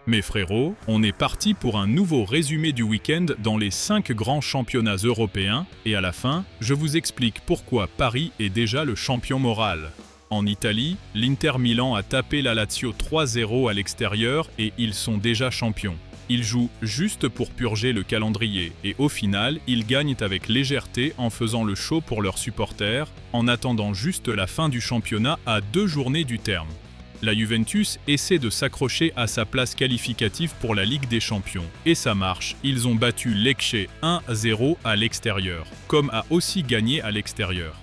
Mes frérots, on est parti pour un nouveau résumé du week-end dans les 5 grands championnats européens et à la fin, je vous explique pourquoi Paris est déjà le champion moral. En Italie, l'Inter Milan a tapé la Lazio 3-0 à l'extérieur et ils sont déjà champions. Ils jouent juste pour purger le calendrier et au final, ils gagnent avec légèreté en faisant le show pour leurs supporters, en attendant juste la fin du championnat à 2 journées du terme. La Juventus essaie de s'accrocher à sa place qualificative pour la Ligue des Champions. Et ça marche, ils ont battu Lecce 1-0 à l'extérieur, comme a aussi gagné à l'extérieur.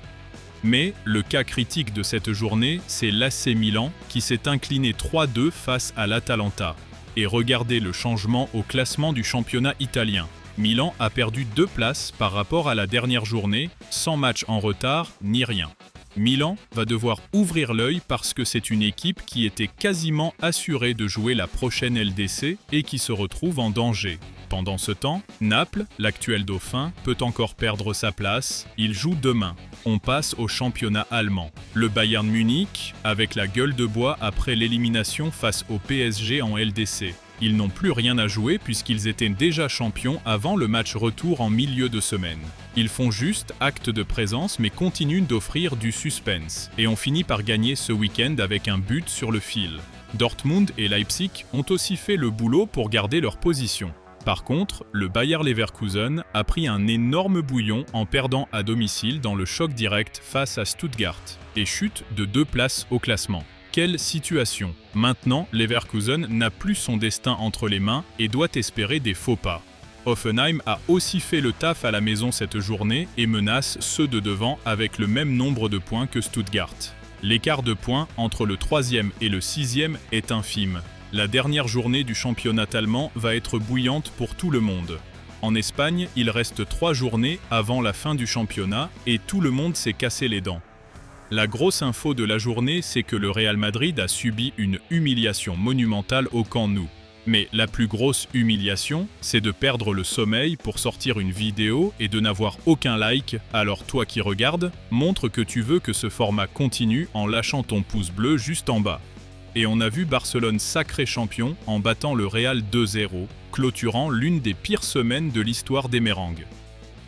Mais le cas critique de cette journée, c'est l'AC Milan qui s'est incliné 3-2 face à l'Atalanta. Et regardez le changement au classement du championnat italien. Milan a perdu 2 places par rapport à la dernière journée, sans match en retard ni rien. Milan va devoir ouvrir l'œil parce que c'est une équipe qui était quasiment assurée de jouer la prochaine LDC et qui se retrouve en danger. Pendant ce temps, Naples, l'actuel dauphin, peut encore perdre sa place, il joue demain. On passe au championnat allemand. Le Bayern Munich, avec la gueule de bois après l'élimination face au PSG en LDC. Ils n'ont plus rien à jouer puisqu'ils étaient déjà champions avant le match retour en milieu de semaine. Ils font juste acte de présence mais continuent d'offrir du suspense. Et on finit par gagner ce week-end avec un but sur le fil. Dortmund et Leipzig ont aussi fait le boulot pour garder leur position. Par contre, le Bayer Leverkusen a pris un énorme bouillon en perdant à domicile dans le choc direct face à Stuttgart et chute de 2 places au classement. Quelle situation! Maintenant, Leverkusen n'a plus son destin entre les mains et doit espérer des faux pas. Hoffenheim a aussi fait le taf à la maison cette journée et menace ceux de devant avec le même nombre de points que Stuttgart. L'écart de points entre le 3e et le 6e est infime. La dernière journée du championnat allemand va être bouillante pour tout le monde. En Espagne, il reste 3 journées avant la fin du championnat et tout le monde s'est cassé les dents. La grosse info de la journée, c'est que le Real Madrid a subi une humiliation monumentale au Camp Nou. Mais la plus grosse humiliation, c'est de perdre le sommeil pour sortir une vidéo et de n'avoir aucun like. Alors toi qui regardes, montre que tu veux que ce format continue en lâchant ton pouce bleu juste en bas. Et on a vu Barcelone sacré champion en battant le Real 2-0, clôturant l'une des pires semaines de l'histoire des Mérengues.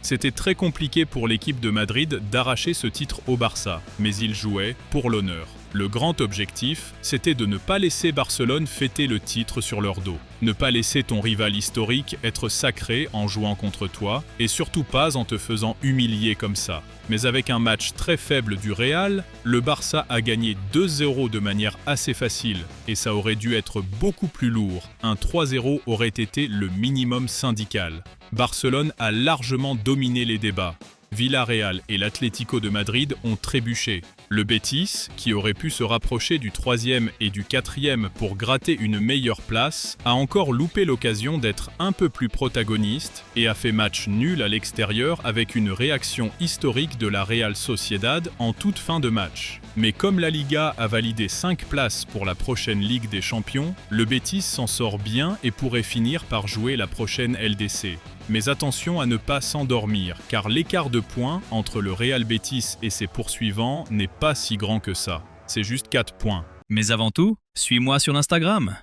C'était très compliqué pour l'équipe de Madrid d'arracher ce titre au Barça, mais ils jouaient pour l'honneur. Le grand objectif, c'était de ne pas laisser Barcelone fêter le titre sur leur dos. Ne pas laisser ton rival historique être sacré en jouant contre toi, et surtout pas en te faisant humilier comme ça. Mais avec un match très faible du Real, le Barça a gagné 2-0 de manière assez facile, et ça aurait dû être beaucoup plus lourd. Un 3-0 aurait été le minimum syndical. Barcelone a largement dominé les débats. Villarreal et l'Atlético de Madrid ont trébuché. Le Betis, qui aurait pu se rapprocher du 3e et du 4e pour gratter une meilleure place, a encore loupé l'occasion d'être un peu plus protagoniste et a fait match nul à l'extérieur avec une réaction historique de la Real Sociedad en toute fin de match. Mais comme la Liga a validé 5 places pour la prochaine Ligue des Champions, le Betis s'en sort bien et pourrait finir par jouer la prochaine LDC. Mais attention à ne pas s'endormir, car l'écart de points entre le Real Betis et ses poursuivants n'est pas si grand que ça. C'est juste 4 points. Mais avant tout, suis-moi sur Instagram.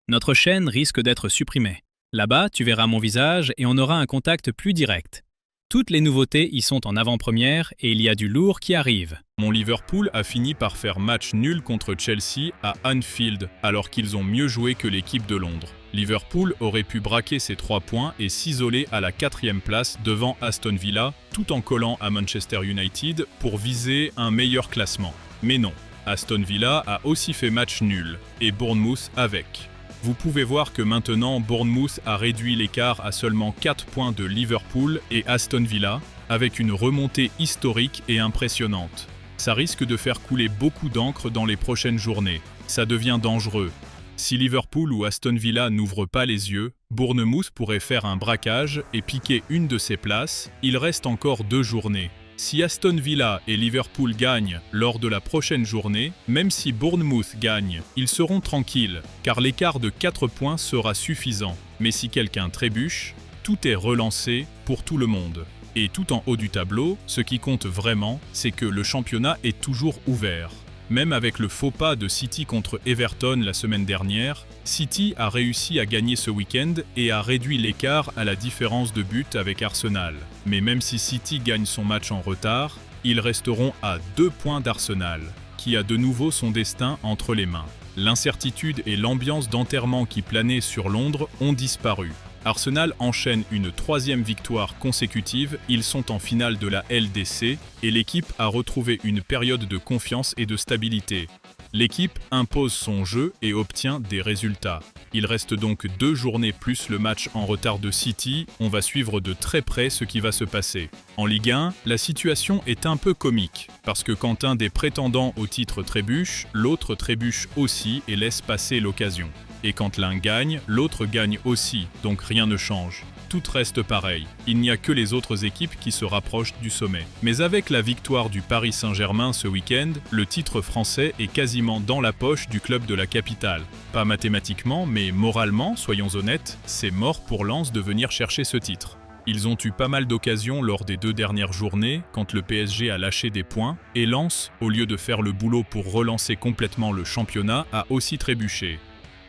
Notre chaîne risque d'être supprimée. Là-bas, tu verras mon visage et on aura un contact plus direct. Toutes les nouveautés y sont en avant-première et il y a du lourd qui arrive. Mon Liverpool a fini par faire match nul contre Chelsea à Anfield, alors qu'ils ont mieux joué que l'équipe de Londres. Liverpool aurait pu braquer ses 3 points et s'isoler à la 4e place devant Aston Villa, tout en collant à Manchester United pour viser un meilleur classement. Mais non, Aston Villa a aussi fait match nul, et Bournemouth avec. Vous pouvez voir que maintenant Bournemouth a réduit l'écart à seulement 4 points de Liverpool et Aston Villa, avec une remontée historique et impressionnante. Ça risque de faire couler beaucoup d'encre dans les prochaines journées. Ça devient dangereux. Si Liverpool ou Aston Villa n'ouvrent pas les yeux, Bournemouth pourrait faire un braquage et piquer une de ses places. Il reste encore 2 journées. Si Aston Villa et Liverpool gagnent lors de la prochaine journée, même si Bournemouth gagne, ils seront tranquilles, car l'écart de 4 points sera suffisant. Mais si quelqu'un trébuche, tout est relancé pour tout le monde. Et tout en haut du tableau, ce qui compte vraiment, c'est que le championnat est toujours ouvert. Même avec le faux pas de City contre Everton la semaine dernière, City a réussi à gagner ce week-end et a réduit l'écart à la différence de but avec Arsenal. Mais même si City gagne son match en retard, ils resteront à 2 points d'Arsenal, qui a de nouveau son destin entre les mains. L'incertitude et l'ambiance d'enterrement qui planait sur Londres ont disparu. Arsenal enchaîne une 3e victoire consécutive, ils sont en finale de la LDC et l'équipe a retrouvé une période de confiance et de stabilité. L'équipe impose son jeu et obtient des résultats. Il reste donc 2 journées plus le match en retard de City, on va suivre de très près ce qui va se passer. En Ligue 1, la situation est un peu comique, parce que quand un des prétendants au titre trébuche, l'autre trébuche aussi et laisse passer l'occasion. Et quand l'un gagne, l'autre gagne aussi, donc rien ne change. Tout reste pareil. Il n'y a que les autres équipes qui se rapprochent du sommet. Mais avec la victoire du Paris Saint-Germain ce week-end, le titre français est quasiment dans la poche du club de la capitale. Pas mathématiquement, mais moralement, soyons honnêtes, c'est mort pour Lens de venir chercher ce titre. Ils ont eu pas mal d'occasions lors des 2 dernières journées, quand le PSG a lâché des points, et Lens, au lieu de faire le boulot pour relancer complètement le championnat, a aussi trébuché.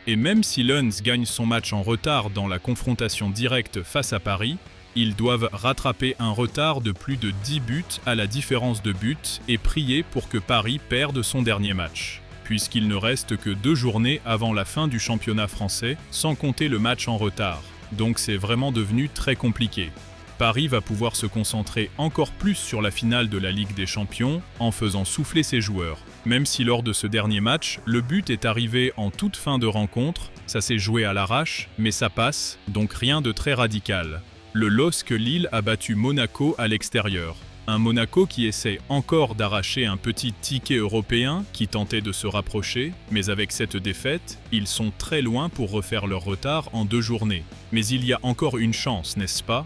Et même si Lens gagne son match en retard dans la confrontation directe face à Paris, ils doivent rattraper un retard de plus de 10 buts à la différence de but et prier pour que Paris perde son dernier match, puisqu'il ne reste que 2 journées avant la fin du championnat français, sans compter le match en retard. Donc c'est vraiment devenu très compliqué. Paris va pouvoir se concentrer encore plus sur la finale de la Ligue des Champions en faisant souffler ses joueurs. Même si lors de ce dernier match, le but est arrivé en toute fin de rencontre, ça s'est joué à l'arrache, mais ça passe, donc rien de très radical. Le LOSC Lille a battu Monaco à l'extérieur. Un Monaco qui essaie encore d'arracher un petit ticket européen qui tentait de se rapprocher, mais avec cette défaite, ils sont très loin pour refaire leur retard en 2 journées. Mais il y a encore une chance, n'est-ce pas ?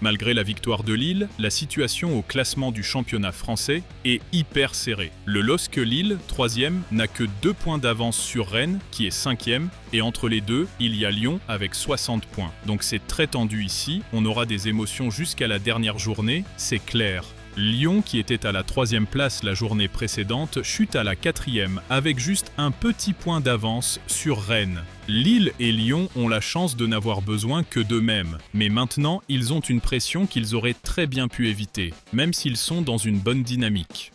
Malgré la victoire de Lille, la situation au classement du championnat français est hyper serrée. Le LOSC Lille, 3e, n'a que 2 points d'avance sur Rennes, qui est 5e, et entre les deux, il y a Lyon avec 60 points. Donc c'est très tendu ici, on aura des émotions jusqu'à la dernière journée, c'est clair. Lyon, qui était à la 3e place la journée précédente, chute à la 4e avec juste un petit point d'avance sur Rennes. Lille et Lyon ont la chance de n'avoir besoin que d'eux-mêmes, mais maintenant ils ont une pression qu'ils auraient très bien pu éviter, même s'ils sont dans une bonne dynamique.